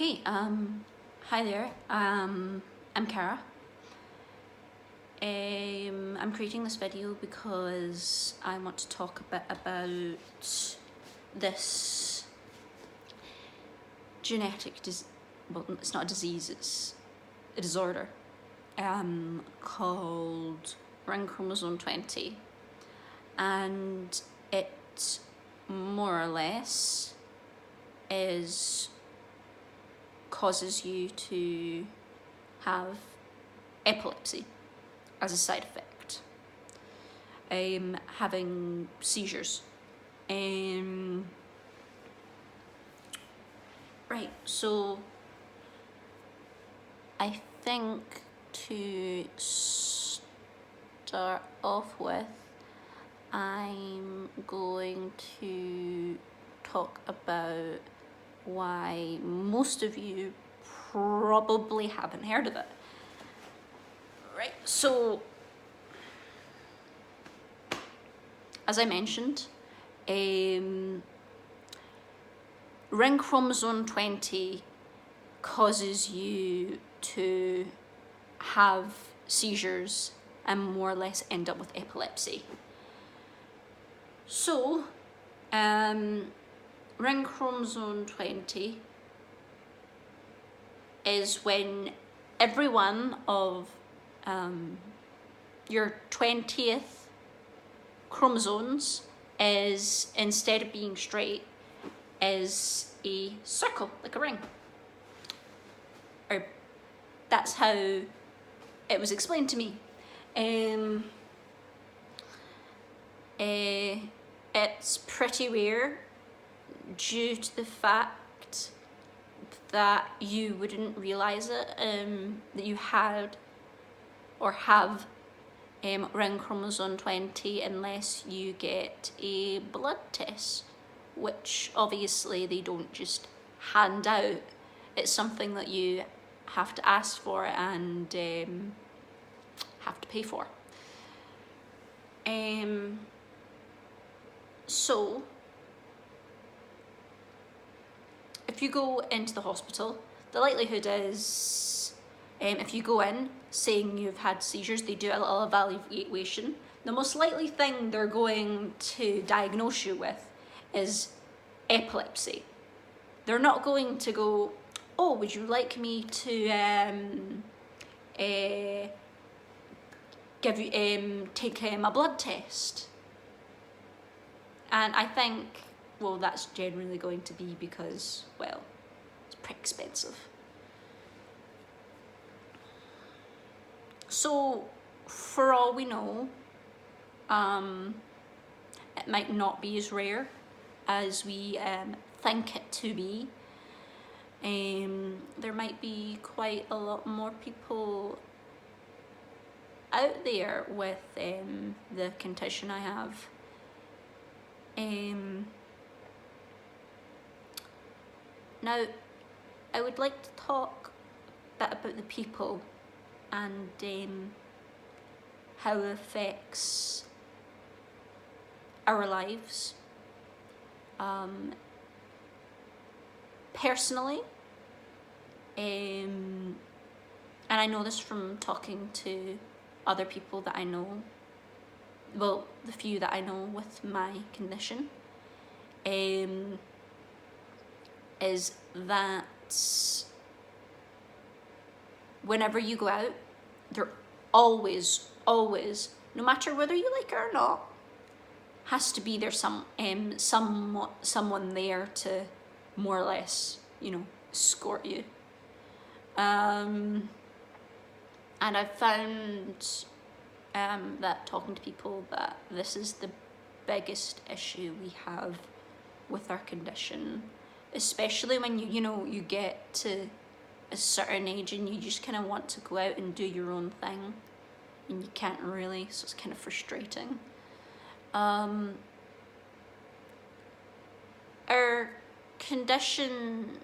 Okay, hi there. I'm Kara. I'm creating this video because I want to talk a bit about this genetic well, it's not a disease, it's a disorder called ring chromosome 20, and it more or less causes you to have epilepsy as a side effect, having seizures. Right, so I think to start off with, I'm going to talk about why most of you probably haven't heard of it. Right, so as I mentioned, ring chromosome 20 causes you to have seizures and more or less end up with epilepsy. So, ring chromosome 20 is when every one of your 20th chromosomes is, instead of being straight, is a circle, like a ring. Or that's how it was explained to me. It's pretty rare due to the fact that you wouldn't realize it, that you had or have ring chromosome 20 unless you get a blood test, which obviously they don't just hand out. It's something that you have to ask for and have to pay for. So if you go into the hospital, the likelihood is, if you go in saying you've had seizures, they do a little evaluation. The most likely thing they're going to diagnose you with is epilepsy. They're not going to go, oh, would you like me to take a blood test? And I think, well, that's generally going to be because, well, it's pretty expensive. So, for all we know, it might not be as rare as we think it to be. There might be quite a lot more people out there with the condition I have. Now, I would like to talk a bit about the people and how it affects our lives. Personally, and I know this from talking to other people that I know, well, the few that I know with my condition, is that whenever you go out, there always, no matter whether you like it or not, has to be there someone there to more or less, escort you. And I've found that talking to people that this is the biggest issue we have with our condition, especially when you get to a certain age and you just kind of want to go out and do your own thing and you can't really, so it's kind of frustrating. Our condition,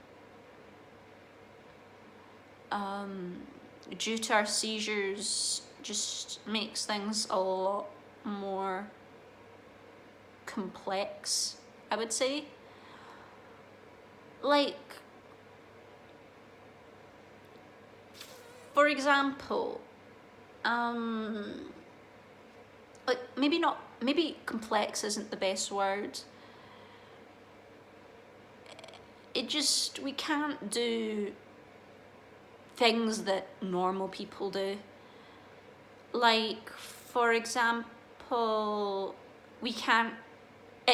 due to our seizures, just makes things a lot more complex, I would say. Like, for example, like maybe complex isn't the best word. We can't do things that normal people do. Like, for example, we can't,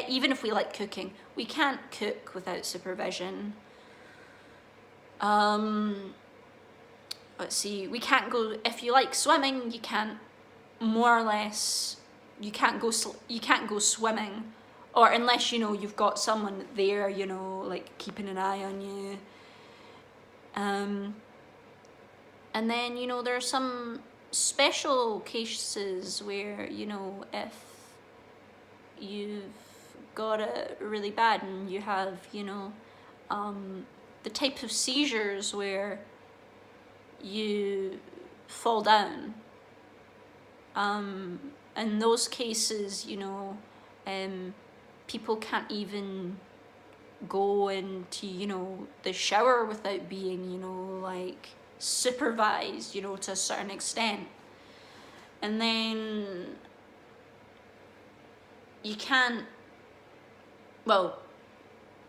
even if we like cooking, we can't cook without supervision. Let's see, we can't go, if you like swimming, you can't, more or less, you can't go swimming, or unless, you know, you've got someone there, you know, like keeping an eye on you. And then, you know, there are some special cases where, you know, if you've got it really bad and you have, you know, the type of seizures where you fall down. In those cases, you know, people can't even go into, you know, the shower without being, you know, like supervised, you know, to a certain extent. And then you can't, well,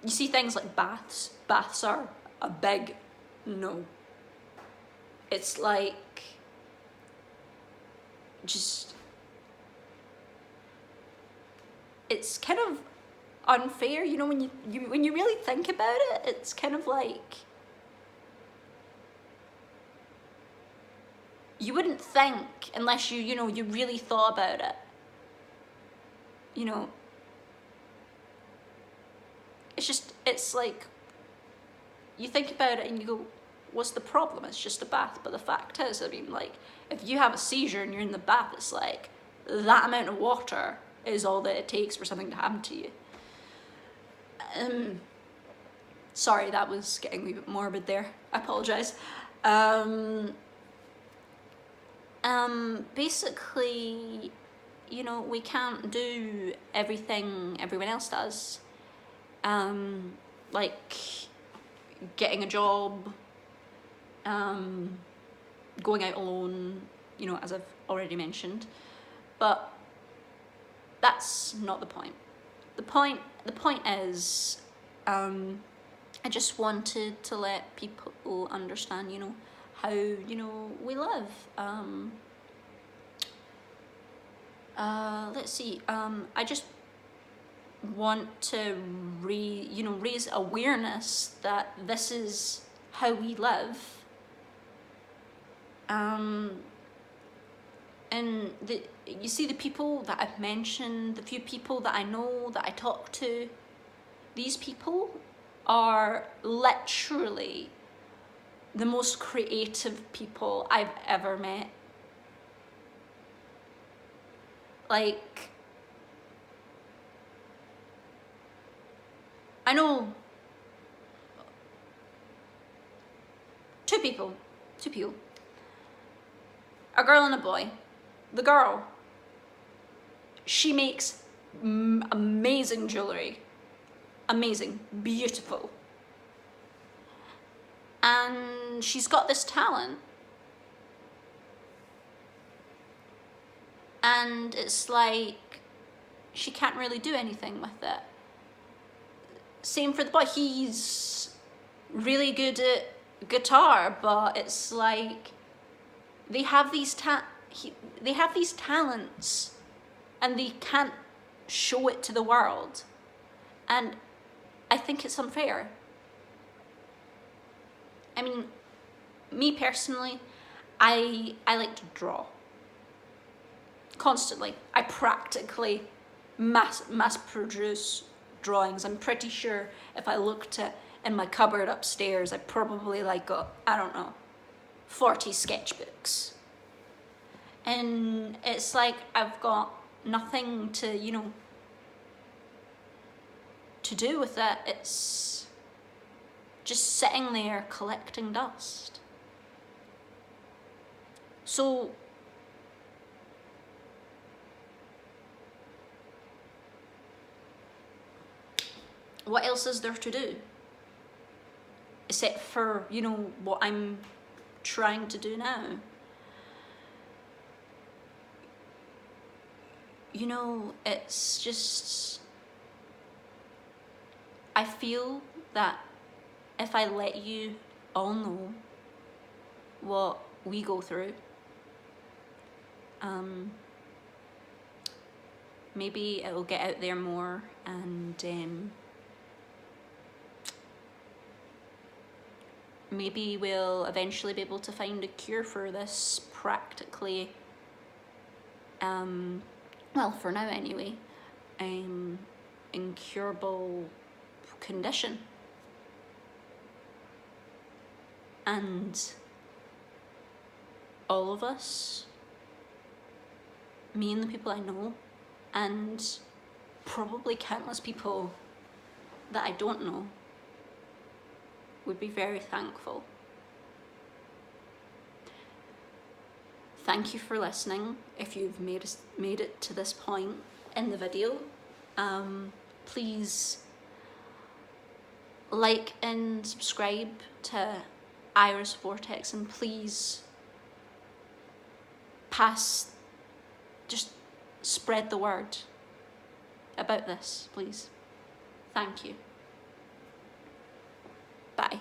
you see things like baths. Baths are a big no. It's like, just, it's kind of unfair, you know, when you really think about it, it's kind of like, you wouldn't think unless you know, you really thought about it, you know. It's like, you think about it and you go, what's the problem? It's just a bath. But the fact is, I mean, like, if you have a seizure and you're in the bath, it's like, that amount of water is all that it takes for something to happen to you. Sorry, that was getting a wee bit morbid there. I apologise. Basically, you know, we can't do everything everyone else does. Like getting a job, going out alone, you know, as I've already mentioned. But that's not the point. The point is, I just wanted to let people understand, you know, how, you know, we live. Let's see, I just want to raise awareness that this is how we live. And you see, the people that I've mentioned, the few people that I know, that I talk to, these people are literally the most creative people I've ever met. Like, I know two people, a girl and a boy. The girl, she makes amazing jewelry, amazing, beautiful. And she's got this talent. And it's like, she can't really do anything with it. Same for the boy, he's really good at guitar, but it's like, they have these talents and they can't show it to the world. And I think it's unfair. I mean, me personally, I like to draw. Constantly. I practically mass produce drawings. I'm pretty sure if I looked in my cupboard upstairs, I probably like got, I don't know, 40 sketchbooks. And it's like, I've got nothing to, you know, to do with it. It's just sitting there collecting dust. So what else is there to do? Except for, you know, what I'm trying to do now. You know, it's just, I feel that if I let you all know what we go through, maybe it'll get out there more, and maybe we'll eventually be able to find a cure for this practically, well, for now anyway, incurable condition. And all of us, me and the people I know, and probably countless people that I don't know, would be very thankful. Thank you for listening. If you've made it to this point in the video, please like and subscribe to Iris Vortex, and please just spread the word about this, please. Thank you. Bye.